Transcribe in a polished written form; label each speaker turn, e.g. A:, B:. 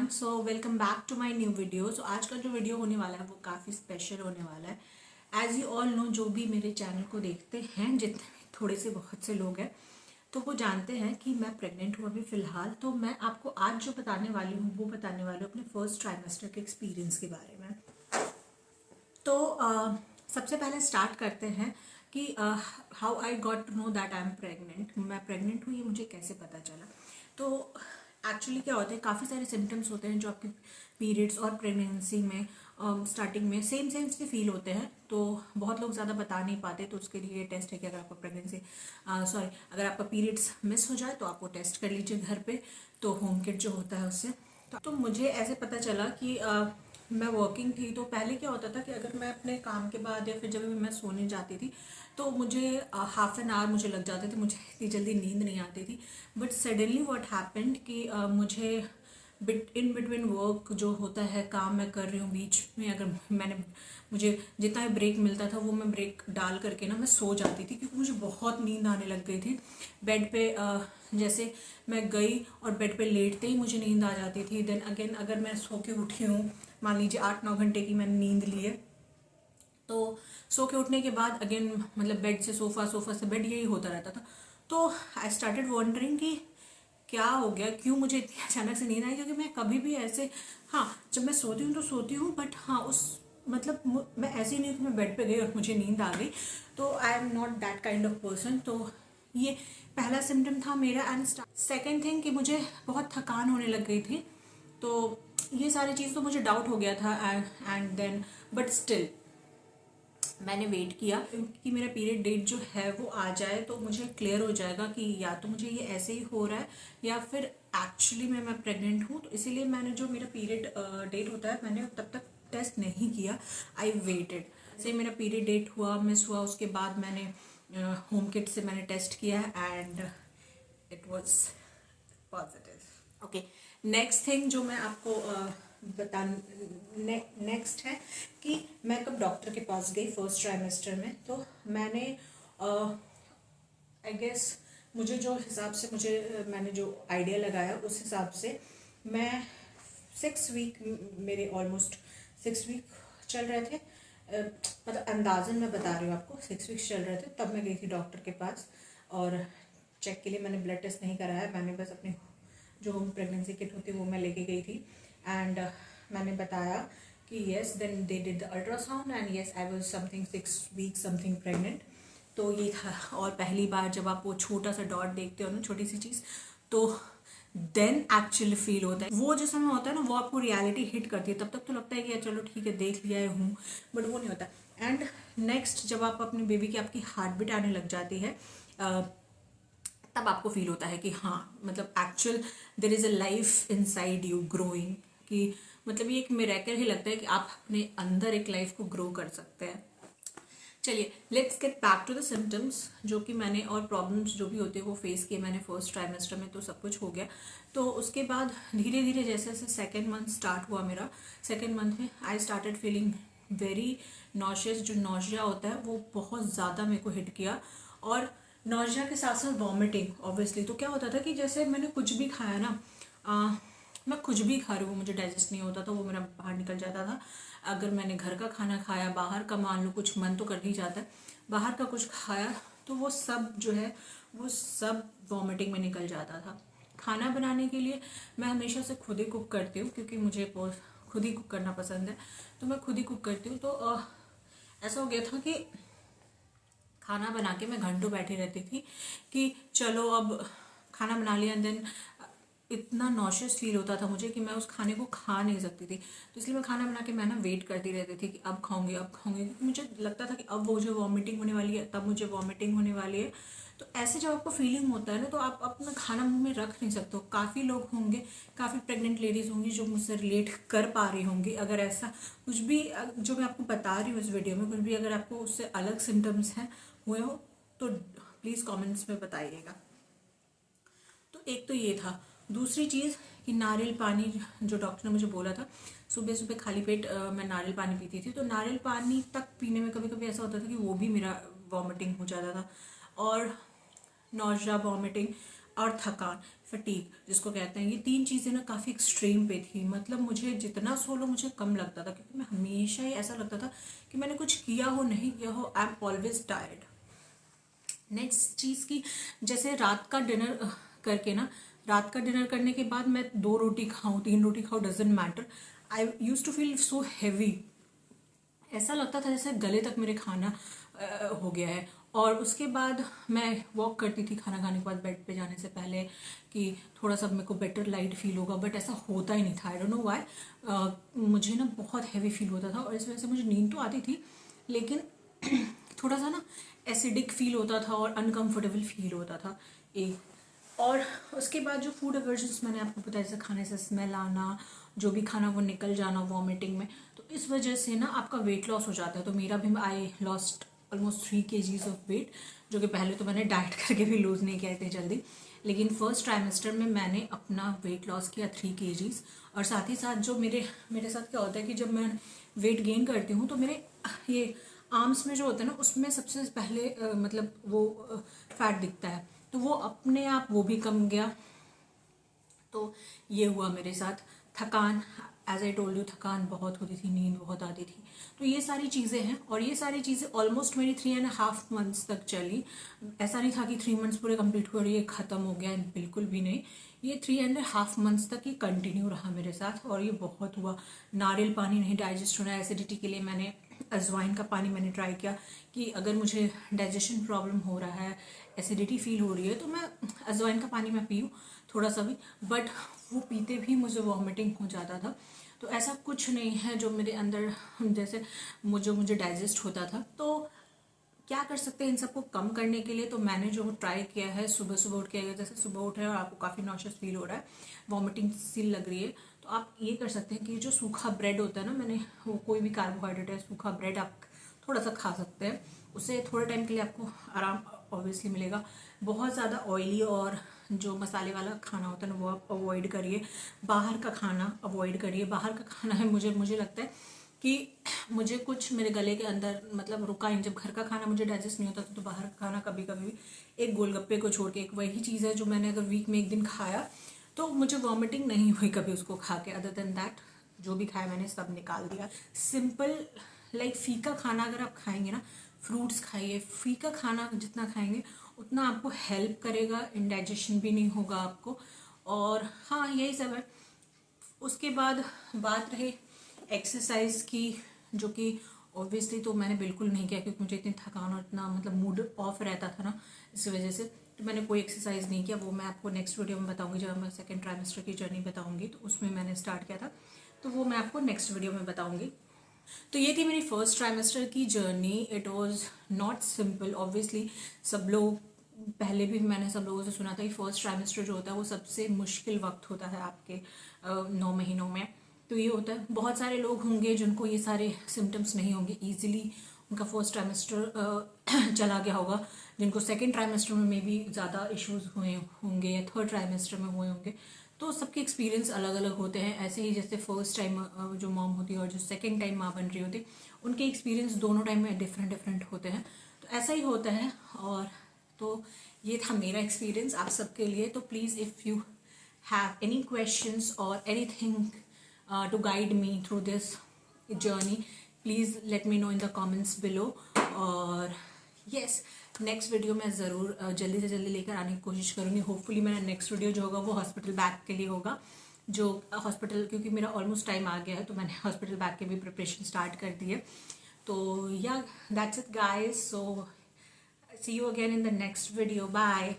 A: Everyone, so welcome back to my new video. So आज का जो वीडियो होने वाला है वो काफ़ी स्पेशल होने वाला है। एज यू ऑल नो, जो भी मेरे चैनल को देखते हैं, जितने थोड़े से बहुत से लोग हैं, तो वो जानते हैं कि मैं प्रेग्नेंट हूँ अभी फ़िलहाल। तो मैं आपको आज जो बताने वाली हूँ वो बताने वाली हूँ अपने फर्स्ट ट्राइमेस्टर के एक्सपीरियंस के बारे में। तो सबसे पहले स्टार्ट करते हैं कि how I got to know that I am pregnant. मैं प्रेग्नेंट हूँ ये मुझे कैसे पता चला। तो एक्चुअली क्या होता है, काफ़ी सारे सिम्टम्स होते हैं जो आपके पीरियड्स और प्रेगनेंसी में स्टार्टिंग में सेम सेम से फील होते हैं। तो बहुत लोग ज़्यादा बता नहीं पाते, तो उसके लिए टेस्ट है कि अगर आपका प्रेगनेंसी अगर आपका पीरियड्स मिस हो जाए तो आप वो टेस्ट कर लीजिए घर पे। तो होम किट जो होता है उससे तो मुझे ऐसे पता चला कि मैं वर्किंग थी। तो पहले क्या होता था कि अगर मैं अपने काम के बाद या फिर जब भी मैं सोने जाती थी तो मुझे हाफ एन आवर मुझे लग जाते थे, मुझे इतनी जल्दी नींद नहीं आती थी। बट सडनली व्हाट हैपेंड कि मुझे इन बिटवीन वर्क जो होता है, काम मैं कर रही हूँ, बीच में अगर मुझे जितना भी ब्रेक मिलता था वो मैं ब्रेक डाल करके ना मैं सो जाती थी, क्योंकि मुझे बहुत नींद आने लग गई थी। बेड पे जैसे मैं गई और बेड पे लेटते ही मुझे नींद आ जाती थी। देन अगेन अगर मैं सो के उठी हूँ, मान लीजिए 8-9 घंटे की मैंने नींद ली है, तो सो के उठने के बाद अगेन मतलब बेड से सोफ़ा, सोफ़ा से बेड, यही होता रहता था। तो आई स्टार्टेड वॉन्डरिंग कि क्या हो गया, क्यों मुझे इतनी अचानक से नींद आई। क्योंकि मैं कभी भी ऐसे, हाँ जब मैं सोती हूँ तो सोती हूँ, बट हाँ उस मतलब मैं ऐसी नहीं कि मैं बेड पे गई और मुझे नींद आ गई। तो I am not that kind of person. तो ये पहला सिम्टम था मेरा। एंड सेकेंड थिंग कि मुझे बहुत थकान होने लग गई थी। तो ये सारी चीज़ तो मुझे डाउट हो गया था। एंड देन बट स्टिल मैंने वेट किया कि मेरा पीरियड डेट जो है वो आ जाए, तो मुझे क्लियर हो जाएगा कि या तो मुझे ये ऐसे ही हो रहा है या फिर एक्चुअली मैं प्रेग्नेंट हूँ। तो इसीलिए मैंने जो मेरा पीरियड डेट होता है मैंने तब तक टेस्ट नहीं किया। आई वेटेड से मेरा पीरियड डेट हुआ, मिस हुआ, उसके बाद मैंने होम किट से मैंने टेस्ट किया and it was positive. Okay, next thing जो मैं आपको बता नेक्स्ट है कि मैं कब डॉक्टर के पास गई फर्स्ट ट्राइमेस्टर में। तो मैंने आई गेस मुझे जो हिसाब से मैंने जो आइडिया लगाया उस हिसाब से मैं 6 वीक, मेरे ऑलमोस्ट 6 वीक चल रहे थे। मतलब अंदाजन मैं बता रही हूँ आपको, 6 वीक्स चल रहे थे तब मैं गई थी डॉक्टर के पास। और चेक के लिए मैंने ब्लड टेस्ट नहीं कराया, मैंने बस अपने जो प्रेगनेंसी किट होती है वो मैं लेके गई थी। एंड मैंने बताया कि yes, then they did the ultrasound and yes I was something 6 week something pregnant. तो ये था। और पहली बार जब आप वो छोटा सा डॉट देखते हो ना, छोटी सी चीज़, तो देन एक्चुअली फील होता है। वो जो समय होता है ना वो आपको रियलिटी हिट करती है। तब तक तो लगता है कि यार चलो ठीक है देख लिया हूँ, बट वो नहीं होता। एंड नेक्स्ट जब आप अपने बेबी की आपकी हार्ट बीट आने लग जाती है, तब आपको फील होता है कि हाँ मतलब actual there is a life inside you growing. कि मतलब ये एक मिरेकल ही लगता है कि आप अपने अंदर एक लाइफ को ग्रो कर सकते हैं। चलिए let's get back to the symptoms जो कि मैंने, और प्रॉब्लम्स जो भी होते हैं वो फेस किए मैंने फर्स्ट ट्राइमेस्टर में। तो सब कुछ हो गया। तो उसके बाद धीरे धीरे जैसे जैसे सेकेंड मंथ स्टार्ट हुआ मेरा, सेकेंड मंथ में I started feeling very nauseous. जो नॉशिया होता है वो बहुत ज़्यादा मेरे को हिट किया, और नॉशिया के साथ साथ वॉमिटिंग ऑब्वियसली। तो क्या होता था कि जैसे मैंने कुछ भी खाया ना, मैं कुछ भी खा रही हूँ, मुझे डाइजेस्ट नहीं होता था, वो मेरा बाहर निकल जाता था। अगर मैंने घर का खाना खाया, बाहर का मान लो कुछ मन तो कर ही जाता है, बाहर का कुछ खाया तो वो सब जो है वो सब वॉमिटिंग में निकल जाता था। खाना बनाने के लिए मैं हमेशा से खुद ही कुक करती हूँ, क्योंकि मुझे खुद ही कुक करना पसंद है, तो मैं खुद ही कुक करती हूँ। तो ऐसा हो गया था कि खाना बना के मैं घंटों बैठी रहती थी कि चलो अब खाना बना लिया। देन इतना नॉशियस फील होता था मुझे कि मैं उस खाने को खा नहीं सकती थी। तो इसलिए मैं खाना बना के मैं ना वेट करती रहती थी कि अब खाऊंगी अब खाऊंगी, क्योंकि मुझे लगता था कि अब वो जो वॉमिटिंग होने वाली है तब मुझे वॉमिटिंग होने वाली है। तो ऐसे जब आपको फीलिंग होता है ना, तो आप अपना खाना मुंह में रख नहीं सकते हो। काफ़ी लोग होंगे, काफ़ी प्रेग्नेंट लेडीज़ होंगी जो मुझसे रिलेट कर पा रही होंगी। अगर ऐसा कुछ भी जो मैं आपको बता रही हूँ इस वीडियो में, कुछ भी अगर आपको उससे अलग सिम्टम्स हैं हुए हो तो प्लीज़ कमेंट्स में बताइएगा। तो एक तो ये था। दूसरी चीज़ कि नारियल पानी, जो डॉक्टर ने मुझे बोला था सुबह सुबह खाली पेट मैं नारियल पानी पीती थी, तो नारियल पानी तक पीने में कभी कभी ऐसा होता था कि वो भी मेरा वॉमिटिंग हो जाता था। और नौजिया, वॉमिटिंग और थकान। फटीग जिसको कहते हैं, ये 3 चीज़ें ना काफ़ी एक्सट्रीम पे थी। मतलब मुझे जितना सो लो मुझे कम लगता था, क्योंकि मैं हमेशा ही ऐसा लगता था कि मैंने कुछ किया हो नहीं किया हो, I am always tired. Next चीज़ की, जैसे रात का डिनर करके ना, रात का डिनर करने के बाद मैं 2 रोटी खाऊं 3 रोटी खाऊं, doesn't matter, I use to feel so heavy. ऐसा लगता था जैसे गले तक मेरे खाना हो गया है। और उसके बाद मैं वॉक करती थी खाना खाने के बाद बेड पे जाने से पहले, कि थोड़ा सा मेरे को बेटर लाइट फील होगा, बट ऐसा होता ही नहीं था। I don't know why. मुझे ना बहुत हैवी फील होता था, और इस वजह से मुझे नींद तो आती थी, लेकिन थोड़ा सा ना एसिडिक फील होता था और अनकंफर्टेबल फील होता था एक। और उसके बाद जो फूड एवर्जन्स मैंने आपको बताया, जैसे खाने से स्मेल आना, जो भी खाना वो निकल जाना वॉमिटिंग में, तो इस वजह से ना आपका वेट लॉस हो जाता है। तो मेरा भी, I lost almost 3 kgs of weight, जो कि पहले तो मैंने डाइट करके भी लूज़ नहीं किया इतनी जल्दी, लेकिन फर्स्ट ट्राइमेस्टर में मैंने अपना वेट लॉस किया 3 kgs। और साथ ही साथ जो मेरे साथ क्या होता है कि जब मैं वेट गेन करती हूँ तो मेरे ये आर्म्स में जो होता है ना, उसमें सबसे पहले मतलब वो फैट दिखता है, तो वो अपने आप वो भी कम गया। तो ये हुआ मेरे साथ। थकान, एज आई टोल्ड यू, थकान बहुत होती थी, नींद बहुत आती थी। तो ये सारी चीज़ें हैं, और ये सारी चीज़ें ऑलमोस्ट मेरी 3.5 months तक चली। ऐसा नहीं था कि 3 months पूरे कंप्लीट हुए और ये ख़त्म हो गया, बिल्कुल भी नहीं। ये 3.5 months तक ये कंटिन्यू रहा मेरे साथ, और ये बहुत हुआ। नारियल पानी नहीं डाइजेस्ट होना, एसिडिटी के लिए मैंने अजवाइन का पानी मैंने ट्राई किया, कि अगर मुझे डाइजेशन प्रॉब्लम हो रहा है, एसिडिटी फील हो रही है, तो मैं अजवाइन का पानी मैं पीऊँ थोड़ा सा भी, बट वो पीते भी मुझे वॉमिटिंग हो जाता था। तो ऐसा कुछ नहीं है जो मेरे अंदर, जैसे मुझे डाइजेस्ट होता था। तो क्या कर सकते हैं इन सबको कम करने के लिए? तो मैंने जो ट्राई किया है, सुबह सुबह उठ के, अगर जैसे सुबह उठे और आपको काफ़ी नॉशियस फील हो रहा है, वॉमिटिंग सी लग रही है, तो आप ये कर सकते हैं कि जो सूखा ब्रेड होता है ना, मैंने वो कोई भी कार्बोहाइड्रेट है, सूखा ब्रेड आप थोड़ा सा खा सकते हैं। उससे थोड़े टाइम के लिए आपको आराम ऑब्वियसली मिलेगा। बहुत ज़्यादा ऑयली और जो मसाले वाला खाना होता है ना, वो आप अवॉइड करिए। बाहर का खाना अवॉइड करिए। बाहर का खाना है, मुझे लगता है कि मुझे कुछ मेरे गले के अंदर मतलब रुका नहीं। जब घर का खाना मुझे डाइजेस्ट नहीं होता तो बाहर का खाना कभी कभी, एक गोलगप्पे को छोड़ के, एक वही चीज़ है जो मैंने अगर वीक में 1 दिन खाया तो मुझे वॉमिटिंग नहीं हुई कभी उसको खा के। अदर देन दैट जो भी खाया मैंने सब निकाल दिया। सिंपल लाइक फीका खाना अगर आप खाएंगे ना, फ्रूट्स खाइए। फीका खाना जितना खाएंगे उतना आपको हेल्प करेगा, इंडाइजेशन भी नहीं होगा आपको। और हाँ, यही सब है। उसके बाद बात रही एक्सरसाइज की, जो कि ऑब्वियसली तो मैंने बिल्कुल नहीं किया, क्योंकि मुझे इतनी थकान और इतना मतलब मूड ऑफ रहता था ना, इस वजह से तो मैंने कोई एक्सरसाइज नहीं किया। वो मैं आपको नेक्स्ट वीडियो में बताऊंगी, जब मैं सेकेंड ट्राइमेस्टर की जर्नी बताऊंगी, तो उसमें मैंने स्टार्ट किया था, तो वो मैं आपको नेक्स्ट वीडियो में बताऊंगी। तो ये थी मेरी फर्स्ट ट्राइमेस्टर की journey. It was not simple obviously. सब लोग, पहले भी मैंने सब लोगों से सुना था कि फर्स्ट ट्राइमेस्टर जो होता है वो सबसे मुश्किल वक्त होता है आपके 9 महीनों में। तो ये होता है, बहुत सारे लोग होंगे जिनको ये सारे सिम्टम्स नहीं होंगे, ईजिली उनका फर्स्ट ट्राइमेस्टर चला गया होगा। जिनको सेकेंड ट्राइमेस्टर में मे बी ज़्यादा इश्यूज हुए होंगे, या थर्ड ट्राइमेस्टर में हुए होंगे। तो सबके एक्सपीरियंस अलग अलग होते हैं। ऐसे ही जैसे फर्स्ट टाइम जो मॉम होती है और जो सेकेंड टाइम माँ बन रही होती है, उनके एक्सपीरियंस दोनों टाइम में डिफरेंट होते हैं। तो ऐसा ही होता है। और तो ये था मेरा एक्सपीरियंस आप सबके लिए। तो please if you have any questions or anything to guide me through this journey, please let me know in the comments below. और यस, नेक्स्ट वीडियो मैं ज़रूर जल्दी से जल्दी लेकर आने की कोशिश करूँगी। होपफुली मेरा नेक्स्ट वीडियो जो होगा वो हॉस्पिटल बैग के लिए होगा, जो हॉस्पिटल, क्योंकि मेरा ऑलमोस्ट टाइम आ गया है, तो मैंने हॉस्पिटल बैग के भी प्रिपरेशन स्टार्ट कर दी है। तो या that's it guys, so see you again in the next video. Bye.